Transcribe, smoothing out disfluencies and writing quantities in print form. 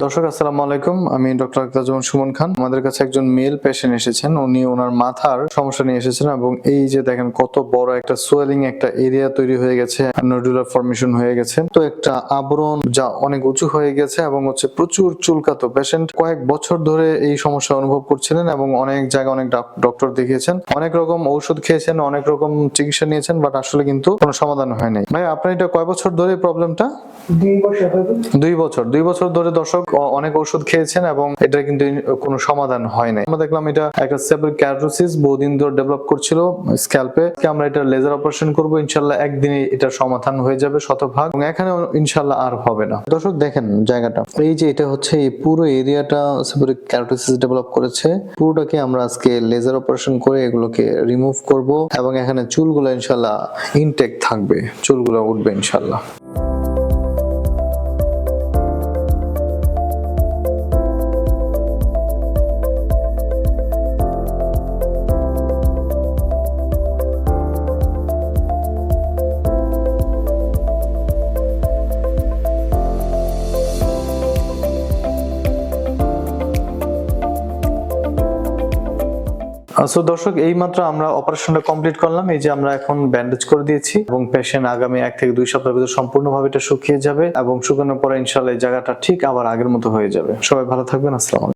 দর্শক আসসালামু আলাইকুম, আমি ডক্টর আক্তারুজ্জামান সুমন খান। আমাদের কাছে একজন মেল পেশেন্ট এসেছেন। উনি ওনার মাথার সমস্যা নিয়ে এসেছেন এবং এই যে দেখেন কত বড় একটা সোয়েলিং একটা এরিয়া তৈরি হয়ে গেছে, নোডুলার ফর্মেশন হয়ে গেছে, তো একটা আবরণ যা অনেক উঁচু হয়ে গেছে এবং হচ্ছে প্রচুর চুলকাতো। পেশেন্ট কয়েক বছর ধরে এই সমস্যা অনুভব করছিলেন এবং অনেক জায়গায় অনেক ডক্টর দেখিয়েছেন, অনেক রকম ঔষধ খেয়েছেন, অনেক রকম চিকিৎসা নিয়েছেন, বাট আসলে কিন্তু কোনো সমাধান হয় নাই। ভাই আপনার এটা কয় বছর ধরে প্রবলেমটা? 2 বছর হবে। 2 বছর ধরে দর্শক অনেক ওষুধ খেয়েছেন এবং এটা কিন্তু কোনো সমাধান হয় নাই। আমরা দেখলাম এটা একটা সেবরিক ক্যারোসিস বহুদিন ধরে ডেভেলপ করছিল স্ক্যাল্পে। আমরা এটা লেজার অপারেশন করব, ইনশাআল্লাহ একদিনে এটা সমাধান হয়ে যাবে শতভাগ, এবং এখানে ইনশাআল্লাহ আর হবে না। দর্শক দেখেন জায়গাটা, এই যে এটা হচ্ছে এই পুরো এরিয়াটা সেবরিক ক্যারোসিস ডেভেলপ করেছে। পুরোটাকে আমরা আজকে লেজার অপারেশন করে এগুলোকে রিমুভ করব এবং এখানে চুলগুলো ইনশাআল্লাহ ইনটেক থাকবে, চুলগুলো উঠবে ইনশাআল্লাহ। দর্শক এই মাত্র আমরা অপারেশনটা কমপ্লিট করলাম। এই যে আমরা এখন ব্যান্ডেজ করে দিয়েছি এবং পেশেন্ট আগামী 1 থেকে 2 সপ্তাহের ভিতর সম্পূর্ণভাবে এটা শুকিয়ে যাবে এবং শুকানোর পরে ইনশাআল্লাহ এই জায়গাটা ঠিক আবার আগের মতো হয়ে যাবে। সবাই ভালো থাকবেন, আসসালামু আলাইকুম।